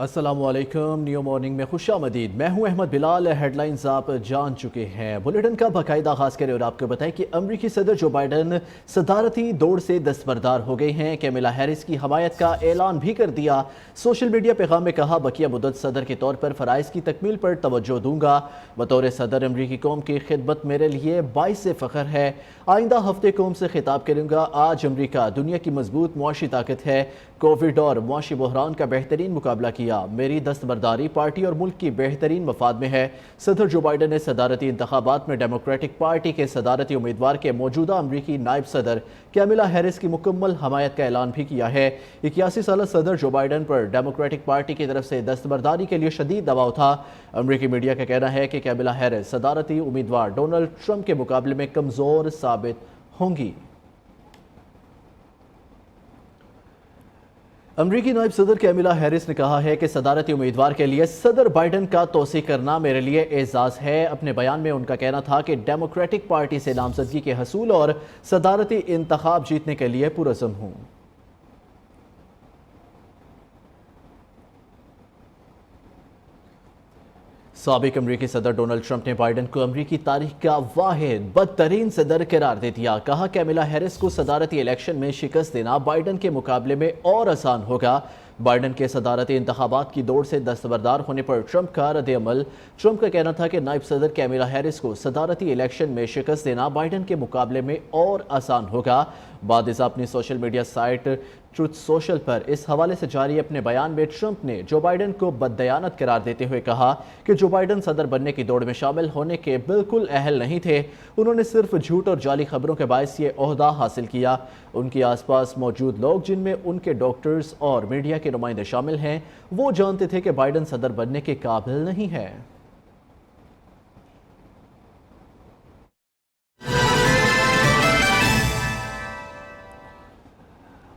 अस्सलामु अलैकुम। New morning में खुशामदीद। मैं हूं अहमद बिलाल। हेडलाइंस आप जान चुके हैं। बुलेटिन का बाकायदा आगाज करें और आपको बताएं कि अमरीकी सदर जो बाइडन सदारती दौड़ से दस्तबरदार हो गए हैं। कैमिला हैरिस की हमायत का ऐलान भी कर दिया। सोशल मीडिया पैगाम में कहा, बकिया मुद्दत सदर के तौर पर फ़राइज़ की तकमील पर तवज्जो दूंगा। बतौर सदर अमरीकी कौम की खिदमत मेरे लिए बाइस फ़ख्र है। आइंदा हफ्ते कौम से खिताब करूंगा। आज अमरीका दुनिया की मजबूत मुआशी ताकत है। कोविड और मुआशी बहरान का बेहतरीन मुकाबला किया। मेरी दस्तबरदारी पार्टी और मुल्क की बेहतरीन मफाद में है। सदर जो बाइडन ने सदारती इंतखाबात में डेमोक्रेटिक पार्टी के सदारती उम्मीदवार के मौजूदा अमरीकी नायब सदर कैमिला हैरिस की मुकम्मल हमायत का ऐलान भी किया है। 81 साल सदर जो बाइडन पर डेमोक्रेटिक पार्टी की तरफ से दस्तबरदारी के लिए शदीद दबाव था। अमरीकी मीडिया का कहना है कि कैमिला हैरिस सदारती उम्मीदवार डोनाल्ड ट्रंप के मुकाबले में कमज़ोर साबित होंगी। अमरीकी नायब सदर कैमिला हैरिस ने कहा है कि सदारती उम्मीदवार के लिए सदर बाइडन का तौसीक करना मेरे लिए एजाज़ है। अपने बयान में उनका कहना था कि डेमोक्रेटिक पार्टी से नामजदगी के हसूल और सदारती इंतखाब जीतने के लिए पुरज़म हूँ। साबिक अमरीकी सदर डोनाल्ड ट्रंप ने बाइडन को अमरीकी तारीख का वाहिद बदतरीन सदर करार दे दिया। कहा, कैमिला हैरिस को सदारती इलेक्शन में शिकस्त देना बाइडन के मुकाबले में और आसान होगा। बाइडन के सदारती इंतखाबात की दौड़ से दस्तबरदार होने पर ट्रंप का रद्द-ए-अमल। ट्रंप का कहना था कि नायब सदर कैमिला हैरिस को सदारती इलेक्शन में शिकस्त देना बाइडन के मुकाबले में और आसान होगा। बादिज़ा अपनी social media site truth social पर इस हवाले से जारी अपने बयान में ट्रंप ने जो बाइडन को बददयानत करार देते हुए कहा कि जो बाइडन सदर बनने की दौड़ में शामिल होने के बिल्कुल अहल नहीं थे। उन्होंने सिर्फ झूठ और जाली खबरों के बायस ये ओहदा हासिल किया। उनके आसपास मौजूद लोग, जिनमें उनके डॉक्टर्स और मीडिया के नुमाइंदे शामिल हैं, वो जानते थे कि बाइडन सदर बनने के काबिल नहीं है।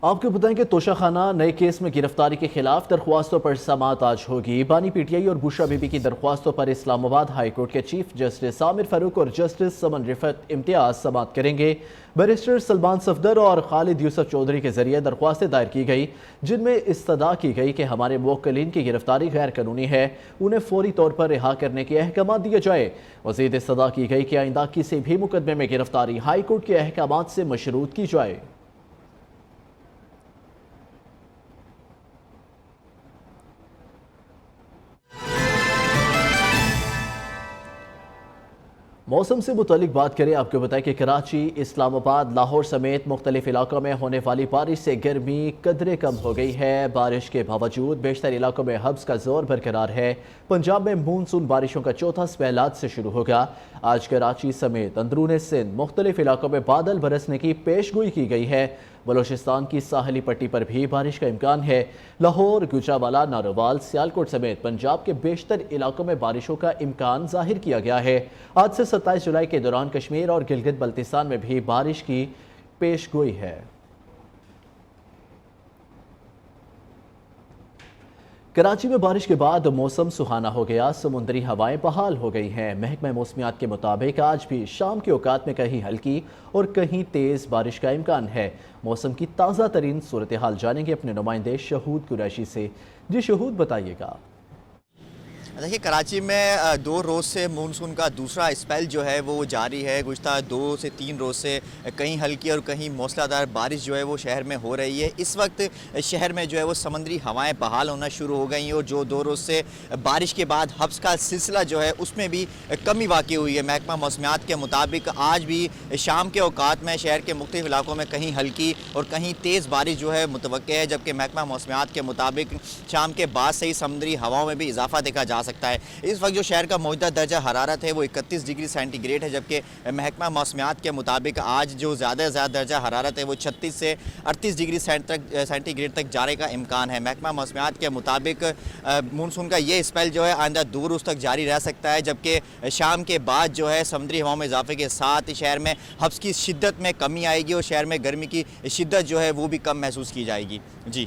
आपको बताएं कि तोशाखाना नए केस में गिरफ्तारी के खिलाफ दरख्वास्तों पर समाअत आज होगी। बानी पीटीआई और बुशरा बीबी की दरख्वास्तों पर इस्लामाबाद हाई कोर्ट के चीफ जस्टिस आमिर फारूक और जस्टिस समन रिफत इम्तियाज समाअत करेंगे। बैरिस्टर सलमान सफदर और खालिद यूसुफ चौधरी के जरिए दरख्वास्तें दायर की गई, जिनमें इस्तदा की गई कि हमारे मुवक्किलीन की गिरफ्तारी गैर कानूनी है, उन्हें फौरी तौर पर रिहा करने के अहकाम दिए जाए। मजीद इस्तदा की गई कि आइंदा किसी भी मुकदमे में गिरफ्तारी हाई कोर्ट के अहकाम से मशरूत की जाए। मौसम से मुतालिक बात करें, आपको बताएं कि कराची, इस्लामाबाद, लाहौर समेत मुख्तलिफ इलाकों में होने वाली बारिश से गर्मी कदरे कम हो गई है। बारिश के बावजूद बेशतर इलाकों में हब्स का जोर बरकरार है। पंजाब में मानसून बारिशों का चौथा स्पेल आज से शुरू होगा। आज कराची समेत अंदरूनी सिंध मुख्तलिफ इलाकों में बादल बरसने की पेशगोई की गई है। बलोचिस्तान की साहली पट्टी पर भी बारिश का इम्कान है। लाहौर, गुजरावाला, नारोवाल, सियालकोट समेत पंजाब के बेशतर इलाकों में बारिशों का इम्कान जाहिर किया गया है। आज से 27 जुलाई के दौरान कश्मीर और गिलगित बल्तिस्तान में भी बारिश की पेशगोई है। कराची में बारिश के बाद मौसम सुहाना हो गया। समुद्री हवाएं बहाल हो गई हैं। महकमा मौसमियात के मुताबिक आज भी शाम के औकात में कहीं हल्की और कहीं तेज़ बारिश का इम्कान है। मौसम की ताज़ा तरीन सूरत हाल जानेंगे अपने नुमाइंदे शहूद कुरैशी से। जी शहूद, बताइएगा। देखिए, कराची में 2 रोज़ से मानसून का दूसरा स्पेल जो है वो जारी है। गुज़श्ता 2 से 3 रोज़ से कहीं हल्की और कहीं मौसलाधार बारिश जो है वो शहर में हो रही है। इस वक्त शहर में जो है वो समुद्री हवाएं बहाल होना शुरू हो गई हैं और जो 2 रोज़ से बारिश के बाद हब्स का सिलसिला जो है उसमें भी कमी वाक़ई हुई है। महकमा मौसमियात के मुताबिक आज भी शाम के औकात में शहर के मुख्तलिफ इलाकों में कहीं हल्की और कहीं तेज़ बारिश जो है मुतवक्के है, जबकि महकमा मौसमियात के मुताबिक शाम के बाद से ही समुद्री हवाओं में भी इजाफा देखा जा सकता है। इस वक्त जो शहर का मौजूदा दर्जा हरारत है वो 31 डिग्री सेंटीग्रेड है, जबकि महकमा मौसमियात के मुताबिक आज जो ज़्यादा से ज़्यादा दर्जा हरारत है वो 36 से 38 डिग्री सेंटीग्रेड तक जाने का इम्कान है। महकमा मौसमियात के मुताबिक मानसून का ये स्पेल जो है आइंदा 2 रोज़ तक जारी रह सकता है, जबकि शाम के बाद जो है समुद्री हवाओं में इजाफे के साथ शहर में हब्स की शिद्दत में कमी आएगी और शहर में गर्मी की शिद्दत जो है वो भी कम महसूस की जाएगी। जी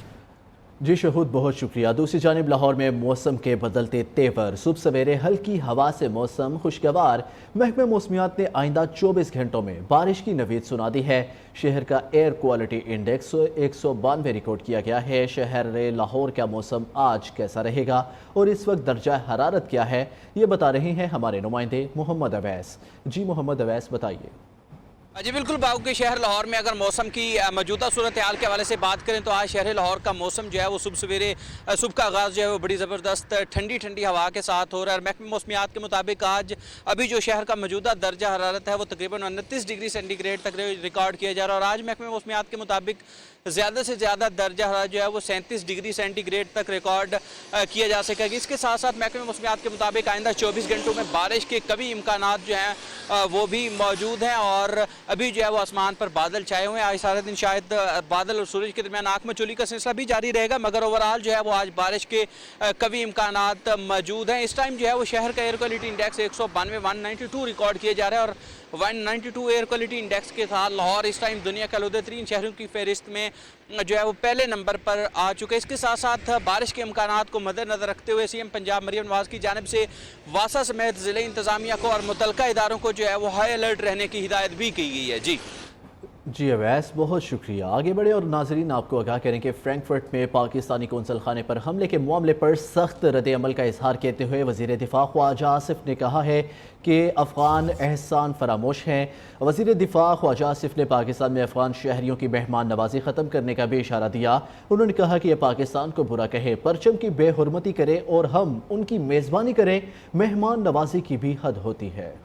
जी शहूद, बहुत शुक्रिया। दूसरी जानिब लाहौर में मौसम के बदलते तेवर, सुबह सवेरे हल्की हवा से मौसम खुशगवार। महकमे मौसमियात ने आइंदा 24 घंटों में बारिश की नवीद सुना दी है। शहर का एयर क्वालिटी इंडेक्स 192 रिकॉर्ड किया गया है। शहर लाहौर का मौसम आज कैसा रहेगा और इस वक्त दर्जा हरारत क्या है, ये बता रहे हैं हमारे नुमाइंदे मोहम्मद अवैस। जी मोहम्मद अवैस, बताइए। जी बिल्कुल, बागों के शहर लाहौर में अगर मौसम की मौजूदा सूरत हाल के हवाले से बात करें तो आज शहर लाहौर का मौसम जो है वो सुबह का आगाज़ जो है वो बड़ी ज़बरदस्त ठंडी ठंडी हवा के साथ हो रहा है। महकमे मौसमियात के मुताबिक आज अभी जो शहर का मौजूदा दर्जा हरारत है वो तकरीबन 29 डिग्री सेंटीग्रेड तक रिकॉर्ड किया जा रहा है। और आज महकमे मौसमियात के मुताबिक ज़्यादा से ज़्यादा दर्जा हरारत जो है वो 37 डिग्री सेंटीग्रेड तक रिकॉर्ड किया जा सकेगा। इसके साथ साथ महकमे मौसमियात के मुताबिक आइंदा 24 घंटों में बारिश के कभी इम्कानात जो हैं वो भी मौजूद हैं। और अभी जो है वो आसमान पर बादल छाए हुए हैं। आज सारा दिन शायद बादल और सूरज के दरमियान आँख में चोली का सिलसिला भी जारी रहेगा, मगर ओवरऑल जो है वो आज बारिश के कभी इम्कानात मौजूद हैं। इस टाइम जो है वो शहर का एयर क्वालिटी इंडेक्स 192 रिकॉर्ड किया जा रहा है। और 192 एयर क्वालिटी इंडेक्स के साथ लाहौर इस टाइम दुनिया के आलूदा तरीन शहरों की फहरिस्त में जो है वो पहले नंबर पर आ चुके हैं। इसके साथ साथ बारिश के इम्कानात को मद्देनजर रखते हुए सीएम पंजाब मरियम नवाज की जानिब से वासा समेत ज़िले इंतज़ामिया को और मुतल्लिका इदारों को जो है वो हाई अलर्ट रहने की हिदायत भी की गई है। जी अवैस, बहुत शुक्रिया। आगे बढ़े और नाजरीन आपको आगाह करें कि फ्रैंकफर्ट में पाकिस्तानी कौंसल खाने पर हमले के मामले पर सख्त रद्द अमल का इजहार करते हुए वज़ीर दिफा ख्वाजा आसिफ ने कहा है कि अफ़गान एहसान फरामोश हैं। वज़ीर दिफा ख्वाजा आसिफ ने पाकिस्तान में अफ़गान शहरियों की मेहमान नवाजी ख़त्म करने का भी इशारा दिया। उन्होंने कहा कि यह पाकिस्तान को बुरा कहे, परचम की बेहुरमती करे और हम उनकी मेज़बानी करें, मेहमान नवाजी की भी हद होती है।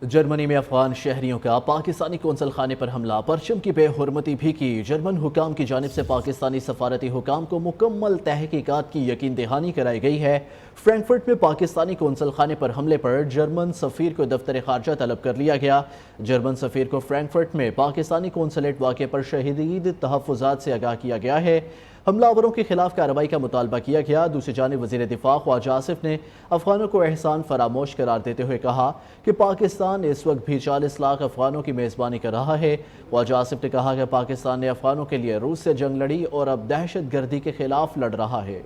जर्मनी में अफगान शहरियों का पाकिस्तानी कौंसल खाने पर हमला, परचम की बेहुरमती भी की। जर्मन हुकाम की जानिब से पाकिस्तानी सफारती हुकाम को मुकम्मल तहकीकात की यकीन दहानी कराई गई है। फ्रैंकफर्ट में पाकिस्तानी कौंसल खाने पर हमले पर जर्मन सफ़ीर को दफ्तर खारजा तलब कर लिया गया। जर्मन सफ़ीर को फ्रैंकफर्ट में पाकिस्तानी कौंसलेट वाक़े पर शदीद तहफ़्फ़ुज़ात से आगाह किया गया है। हमलावरों के खिलाफ कार्रवाई का मुतालबा किया गया। दूसरी जानिब वज़ीर दिफा ख्वाजा आसिफ ने अफगानों को एहसान फरामोश करार देते हुए कहा कि पाकिस्तान इस वक्त भी 40 लाख अफगानों की मेज़बानी कर रहा है। ख्वाजा आसिफ ने कहा कि पाकिस्तान ने अफगानों के लिए रूस से जंग लड़ी और अब दहशत गर्दी के खिलाफ लड़ रहा है।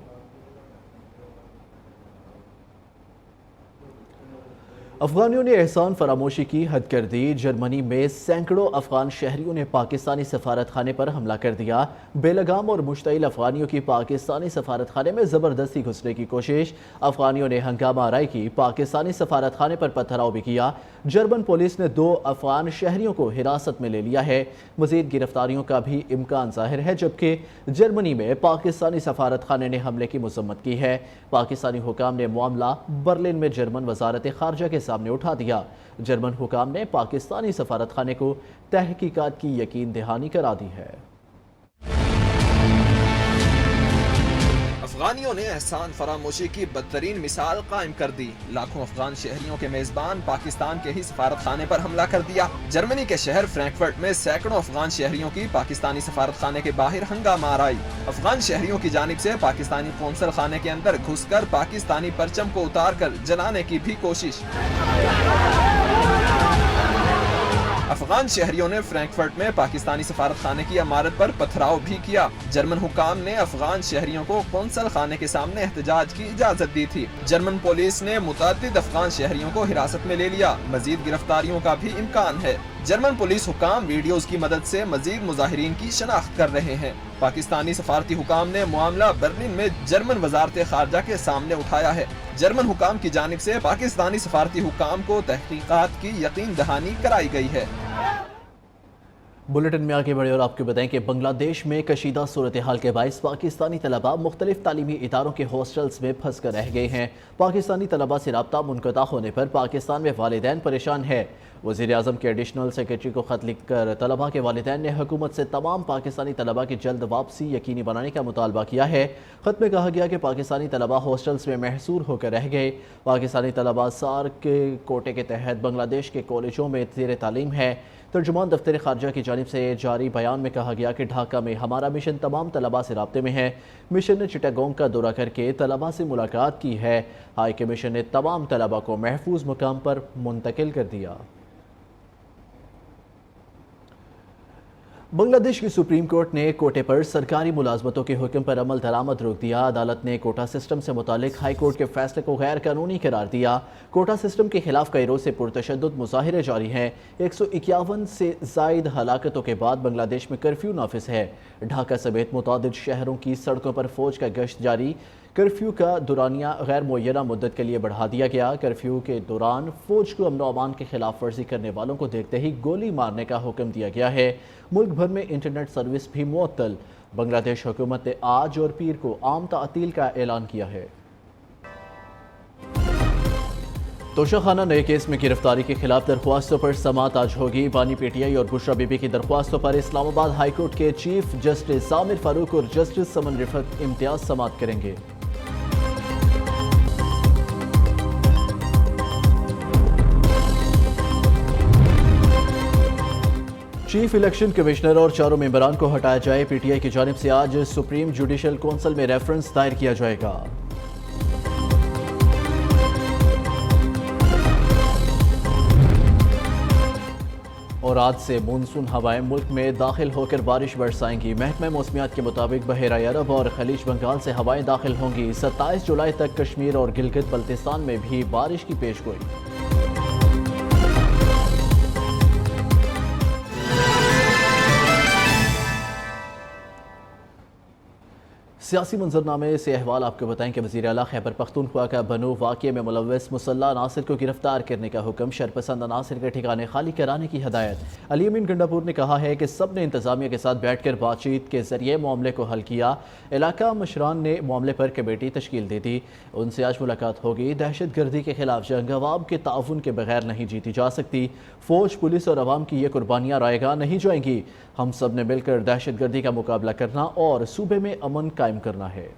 अफगानियों ने एहसान फरामोशी की हद कर दी। जर्मनी में सैकड़ों अफगान शहरियों ने पाकिस्तानी सफारत खाने पर हमला कर दिया। बेलगाम और मुश्तइल अफगानियों की पाकिस्तानी सफारत खाने में ज़बरदस्ती घुसने की कोशिश। अफगानियों ने हंगामा आराई की, पाकिस्तानी सफारत खाने पर पथराव भी किया। जर्मन पुलिस ने 2 अफगान शहरियों को हिरासत में ले लिया है। मज़ीद गिरफ्तारियों का भी इम्कान ज़ाहिर है, जबकि जर्मनी में पाकिस्तानी सफारत खाने ने हमले की मज़म्मत की है। पाकिस्तानी हुकाम ने मामला बर्लिन में जर्मन वजारत खारजा के सामने उठा दिया। जर्मन हुकाम ने पाकिस्तानी सफारत खाने को तहकीकात की यकीन दहानी करा दी है। अफगानियों ने एहसान फरामोशी की बदतरीन मिसाल कायम कर दी। लाखों अफगान शहरियों के मेजबान पाकिस्तान के ही सफारत खाने पर हमला कर दिया। जर्मनी के शहर फ्रैंकफर्ट में सैकड़ों अफगान शहरियों की पाकिस्तानी सफारत खाने के बाहर हंगामा आराई। अफगान शहरियों की जानिब से पाकिस्तानी कौंसल खाने के अंदर घुसकर पाकिस्तानी परचम को उतार कर जलाने की भी कोशिश। अफगान शहरियों ने फ्रैंकफर्ट में पाकिस्तानी सफारत खाने की इमारत पर पथराव भी किया। जर्मन हुकाम ने अफगान शहरियों को कौंसल खाने के सामने एहतजाज की इजाजत दी थी। जर्मन पुलिस ने मुतअद्दिद अफगान शहरियों को हिरासत में ले लिया। मजीद गिरफ्तारियों का भी इम्कान है। जर्मन पुलिस हुकाम वीडियोज की मदद से मजीद मुजाहिरीन की शनाख्त कर रहे हैं। पाकिस्तानी सफारती हुकाम ने मामला बर्लिन में जर्मन वजारत खारजा के सामने उठाया है। जर्मन हुकाम की जानिब से पाकिस्तानी सफारती हुकाम को तहकीकात की यकीन दहानी कराई गई है। बुलेटिन में आगे बढ़े और आपको बताएं कि बांग्लादेश में कशीदा सूरत हाल के बायस पाकिस्तानी तलबा मुख्तलिफ तालीमी इदारों के हॉस्टल्स में फंस कर रह गए हैं। पाकिस्तानी तलबा से रब्ता मुनक़ता होने पर पाकिस्तान में वालिदैन परेशान है। वज़ीर आज़म के एडिशनल सेक्रेटरी को ख़त लिख कर तलबा के वालिदैन ने हुकूमत से तमाम पाकिस्तानी तलबा की जल्द वापसी यकीनी बनाने का मुतालबा किया है। ख़त में कहा गया कि पाकिस्तानी तलबा हॉस्टल्स में महसूर होकर रह गए। पाकिस्तानी तलबा सार्क के कोटे के तहत बांग्लादेश के कॉलेजों में ज़ेर तालीम है। तर्जुमान दफ्तर खारजा की जानिब से जारी बयान में कहा गया कि ढाका में हमारा मिशन तमाम तलबा से राब्ते में है। मिशन ने चिटागोंग का दौरा करके तलबा से मुलाकात की है। हाई कमीशन ने तमाम तलबा को महफूज मुकाम पर मुंतकिल कर दिया। बांग्लादेश की सुप्रीम कोर्ट ने कोटे पर सरकारी मुलाजमतों के हुक्म पर अमल दरामद रोक दिया। अदालत ने कोटा सिस्टम से मुतालिक हाई कोर्ट के फैसले को गैर कानूनी करार दिया। कोटा सिस्टम के खिलाफ कई रोज से पुरतशद्दुद मुजाहिरे जारी हैं। 151 से जायद हलाकतों के बाद बांग्लादेश में कर्फ्यू नाफिज है। ढाका समेत मुतादिद शहरों की सड़कों पर फौज का गश्त जारी। कर्फ्यू का दुरानिया गैर मुय्यना मुद्दत के लिए बढ़ा दिया गया। कर्फ्यू के दौरान फौज को अमन अमान के खिलाफ वर्जी करने वालों को देखते ही गोली मारने का हुक्म दिया गया है। मुल्क भर में इंटरनेट सर्विस भी मुअत्तल। बांग्लादेश हुकूमत ने आज और पीर को आम तातील का ऐलान किया है। तोशाखाना नए केस में गिरफ्तारी के खिलाफ दरख्वास्तों पर समाअत आज होगी। बानी पीटीआई और बुशरा बीबी की दरख्वास्तों पर इस्लामाबाद हाई कोर्ट के चीफ जस्टिस सामिर फारूक और जस्टिस समन रिफत इम्तियाज समाअत करेंगे। चीफ इलेक्शन कमिश्नर और चारों मेंबरान को हटाया जाए। पीटीआई की जानिब से आज सुप्रीम जुडिशल काउंसिल में रेफरेंस दायर किया जाएगा। और आज से मानसून हवाएं मुल्क में दाखिल होकर बारिश बरसाएंगी। महकमा मौसमियात के मुताबिक बहरा अरब और खलीज बंगाल से हवाएं दाखिल होंगी। 27 जुलाई तक कश्मीर और गिलगित बल्तिस्तान में भी बारिश की पेशगोई। सियासी मंजरनामे से अहवाल आपको बताएं कि वज़ीर आला खैबर पख्तूनख्वा का बनो वाक़े में मुलव्वस मुसल्ला अनासिर को गिरफ्तार करने का हुक्म। शरपसंद अनासिर के ठिकाने खाली कराने की हदायत। अली अमीन गंडापुर ने कहा है कि सब ने इंतजामिया के साथ बैठकर बातचीत के जरिए मामले को हल किया। इलाका मशरान ने मामले पर कमेटी तश्कील दी थी, उनसे आज मुलाकात होगी। दहशत गर्दी के खिलाफ जंग अवाम के ताउन के बगैर नहीं जीती जा सकती। फौज, पुलिस और अवाम की ये कुर्बानियाँ रायगा नहीं जाएंगी। हम सब ने मिलकर दहशत गर्दी का मुकाबला करना और सूबे में अमन कायम करना है।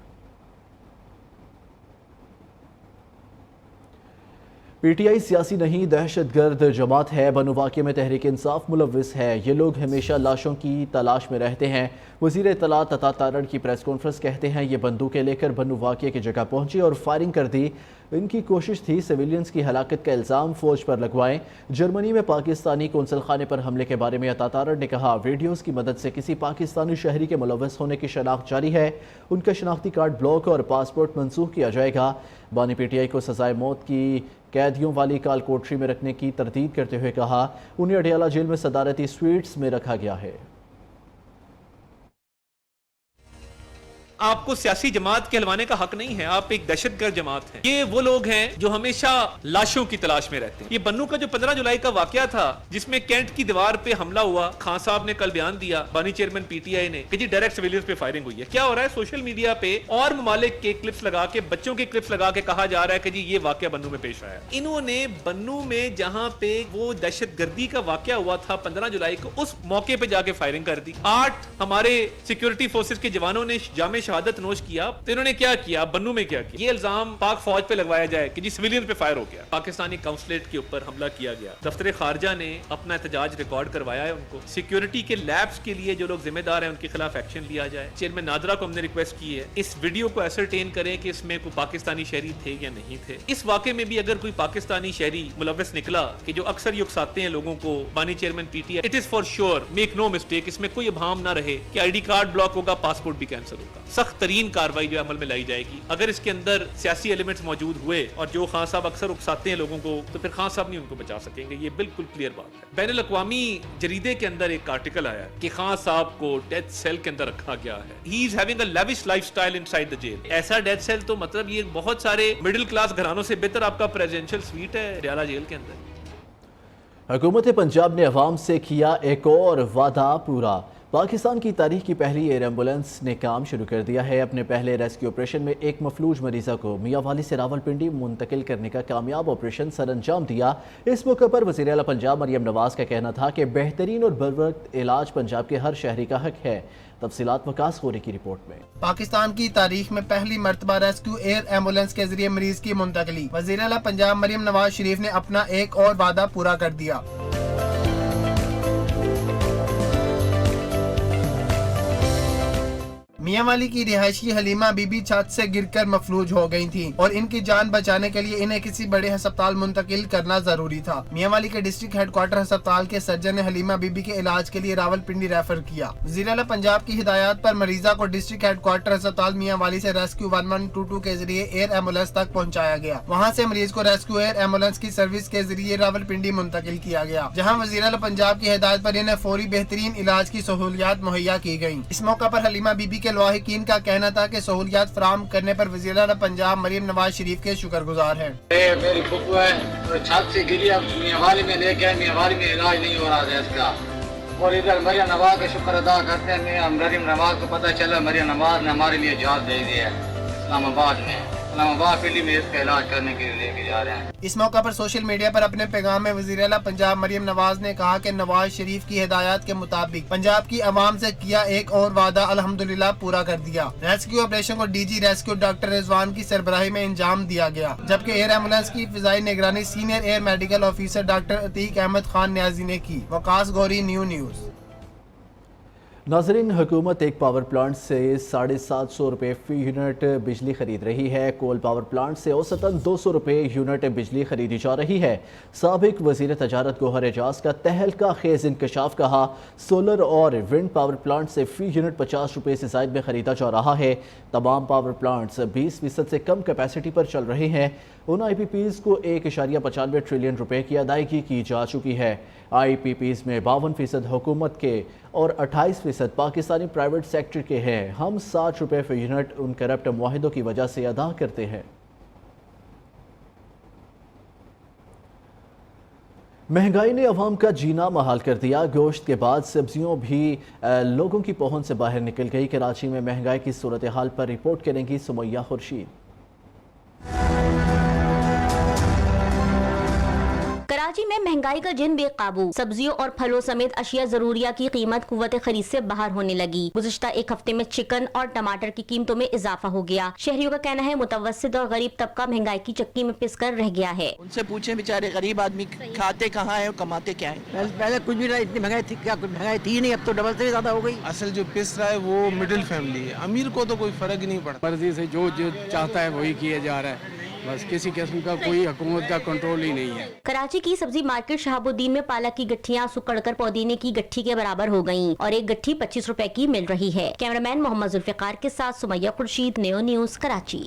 पीटीआई सियासी नहीं दहशतगर्द जमात है। बनो वाक़े में तहरीक इंसाफ मुलव्विस है। ये लोग हमेशा लाशों की तलाश में रहते हैं। वज़ीर इत्तलात अता तारड़ की प्रेस कॉन्फ्रेंस कहते हैं ये बंदूकें लेकर बनो वाक़े की जगह पहुंचे और फायरिंग कर दी। इनकी कोशिश थी सिविलियंस की हलाकत का इल्ज़ाम फौज पर लगवाएं। जर्मनी में पाकिस्तानी कौंसल खाने पर हमले के बारे में अता तारड़ ने कहा वीडियोज़ की मदद से किसी पाकिस्तानी शहरी के मुलव्वस होने की शनाख्त जारी है। उनका शनाख्ती कार्ड ब्लॉक और पासपोर्ट मनसूख किया जाएगा। बानी पीटीआई को सजाए मौत की कैदियों वाली काल कोठरी में रखने की तरदीद करते हुए कहा उन्हें अडियाला जेल में सदारती स्वीट्स में रखा गया है। आपको सियासी जमात कहलवाने का हक नहीं है। आप एक दहशतगर्द जमात हैं। ये वो लोग हैं जो हमेशा लाशों की तलाश में रहते हैं। ये बन्नू का जो 15 जुलाई का वाकया था जिसमें कैंट की दीवार पे हमला हुआ, खान साहब ने कल बयान दिया, बानी चेयरमैन पीटीआई ने, कि जी डायरेक्ट सिविलियंस पे फायरिंग हुई है। क्या हो रहा है सोशल मीडिया पे और ममालिक के क्लिप्स लगा के, बच्चों के क्लिप्स लगा के कहा जा रहा है कि जी ये वाकया बन्नू में पेश आया। इन्होंने बन्नू में जहां पे वो दहशतगर्दी का वाकया हुआ था 15 जुलाई को, उस मौके पे जाके फायरिंग कर दी। 8 हमारे सिक्योरिटी फोर्सेस के जवानों ने जामे शहादत नोश किया। तो इन्होंने क्या किया, बन्नू में क्या किया, ये इल्जाम पाक फौज पे लगवाया जाए कि जी सिविलियन पे फायर हो गया। पाकिस्तानी काउंसलेट के ऊपर हमला किया गया। दफ्तर खारजा ने अपना एहतजाज रिकॉर्ड करवाया है। उनको सिक्योरिटी के लैब्स के लिए जो लोग जिम्मेदार हैं उनके खिलाफ एक्शन लिया जाए। चेयरमैन नादरा को हमने रिक्वेस्ट की है इस वीडियो को एसरटेन करें कि इसमें कोई पाकिस्तानी शहरी थे या नहीं थे। इस वाकये में भी अगर कोई पाकिस्तानी शहरी मुलव्वस निकला कि जो अक्सर ये उकसाते हैं लोगों को, बानी chairman PTI, it is for sure, make no mistake, इसमें कोई अभाम ना रहे कि आईडी कार्ड ब्लॉक होगा, पासपोर्ट भी कैंसिल होगा। सख्त तरीन कार्रवाई जो अमल में लाई जाएगी। अगर इसके अंदर सियासी एलिमेंट्स मौजूद हुए और जो खान साहब अक्सर उकसाते हैं लोगों को, तो फिर खान साहब नहीं उनको बचा सकेंगे। ये बिल्कुल क्लियर बात है। बैनुल अक़वामी जरीदे के अंदर एक आर्टिकल आया कि खान साहब को डेथ सेल के अंदर रखा गया है। He is having a lavish lifestyle inside the jail. ऐसा डेथ सेल तो मतलब ये बहुत सारे मिडिल क्लास घरानों से बेहतर आपका प्रेसिडेंशियल स्वीट है अडियाला जेल के अंदर। हुकूमत पंजाब ने अवाम से किया एक और वादा पूरा। पाकिस्तान की तारीख की पहली एयर एम्बुलेंस ने काम शुरू कर दिया है। अपने पहले रेस्क्यू ऑपरेशन में एक मफलूज मरीजा को मियांवाली से रावलपिंडी मुंतकिल करने का कामयाब ऑपरेशन सर अंजाम दिया। इस मौके पर वज़ीर आला पंजाब मरियम नवाज का कहना था कि बेहतरीन और बरवक्त इलाज पंजाब के हर शहरी का हक है। तफसीलात वकास खोरी की रिपोर्ट में। पाकिस्तान की तारीख में पहली मर्तबा रेस्क्यू एयर एम्बुलेंस के जरिए मरीज की मुंतकिली। वज़ीर आला पंजाब मरियम नवाज शरीफ ने अपना एक और वादा पूरा कर दिया। मियां वाली की रिहायशी हलीमा बीबी छत से गिरकर मफलूज हो गई थी और इनकी जान बचाने के लिए इन्हें किसी बड़े अस्पताल मुंतकिल करना जरूरी था। मियां वाली के डिस्ट्रिक्ट हेडक्वार्टर अस्पताल के सर्जन ने हलीमा बीबी के इलाज के लिए रावलपिंडी रेफर किया। वज़ीर आला पंजाब की हिदायत पर मरीजा को डिस्ट्रिक्ट हेडक्वार्टर अस्पताल मियां वाली से रेस्क्यू 1122 के जरिए एयर एम्बुलेंस तक पहुंचाया गया। वहां से मरीज को रेस्क्यू एयर एम्बुलेंस की सर्विस के जरिए रावलपिंडी मुंतकिल किया गया, जहां वज़ीर आला पंजाब की हिदायत पर इन्हें फौरी बेहतरीन इलाज की सहूलियात मुहैया की गयी। इस मौका पर हलीमा बीबी के लवाहिकीन का कहना था कि सहूलियात फराहम करने पर वज़ीर आला पंजाब मरियम नवाज शरीफ के शुक्रगुजार हैं। मेरी फुफू है तो छत से गिरी, अब मियां वाली में लेके आए, मियां वाली में इलाज नहीं हो रहा है इसका। और इधर मरियम नवाज का शुक्र अदा करते हैं। मरियम नवाज को पता चला मरियम नवाज ने हमारे लिए जहाज भेज दिया है इस्लामाबाद पिंडी में इसका इलाज करने के लिए लेके जा रहे हैं। इस मौका पर सोशल मीडिया पर अपने पैगाम में वज़ीर आला पंजाब मरियम नवाज ने कहा कि नवाज शरीफ की हिदायत के मुताबिक पंजाब की आवाम से किया एक और वादा अल्हम्दुलिल्लाह पूरा कर दिया। रेस्क्यू ऑपरेशन को डीजी रेस्क्यू डॉक्टर रिजवान की सरबराही में अंजाम दिया गया, जबकि एयर एम्बुलेंस की फिजाई निगरानी senior air medical officer doctor Atiq Ahmed Khan Niazi ने की। वकास गौरी, न्यूज़। नाजरीन, हुकूमत एक पावर प्लांट से 750 रुपये फी यूनिट बिजली खरीद रही है। कोल पावर प्लांट से औसतन 200 रुपये यूनिट बिजली खरीदी जा रही है। साबिक वज़ीर तजारत गौहर एजाज का तहलका खेज इंकशाफ कहा, सोलर और विंड पावर प्लांट से फी यूनिट 50 रुपये से ज़ायद में खरीदा जा रहा है। तमाम पावर प्लांट्स 20% से कम कैपेसिटी पर चल रहे हैं। उन IPPs को 1.95 ट्रिलियन रुपए की अदायगी की जा चुकी है। IPPs में 52% हुकूमत के और 28% पाकिस्तानी प्राइवेट सेक्टर के हैं। हम 60 रुपये फी यूनिट उन करप्ट मुआहिदों की वजह से अदा करते हैं। महंगाई ने अवाम का जीना महाल कर दिया। गोश्त के बाद सब्जियों भी लोगों की पहुंच से बाहर निकल गई। कराची में महंगाई की सूरत हाल पर रिपोर्ट करेंगी सुमैया खुर्शीद। कराची में महंगाई का जिन बेकाबू, सब्जियों और फलों समेत अशिया जरूरिया की कीमत कुव्वत खरीद से बाहर होने लगी। गुज़िश्ता एक हफ्ते में चिकन और टमाटर की कीमतों में इजाफा हो गया। शहरियों का कहना है मुतवस्सित और गरीब तबका महंगाई की चक्की में पिस कर रह गया है। उनसे पूछें बेचारे गरीब आदमी खाते कहाँ है और कमाते क्या है। पहले कुछ भी नहीं, इतनी महंगाई थी क्या, कुछ महंगाई थी नहीं, अब तो डबल से ज्यादा हो गई। असल जो पिस रहा है वो मिडिल फैमिली है, अमीर को तो कोई फर्क ही नहीं पड़ता। मर्जी से जो चाहता है वही किया जा रहा है, बस किसी किस्म का कोई हुकूमत का कंट्रोल ही नहीं है। कराची की सब्जी मार्केट शहाबुद्दीन में पालक की गट्ठियाँ सुकड़कर पौदीने की गट्ठी के बराबर हो गयीं और एक गट्ठी 25 रुपए की मिल रही है। कैमरामैन मोहम्मद जुल्फिकार के साथ सुमैया खुर्शीद, नेओ न्यूज़, कराची।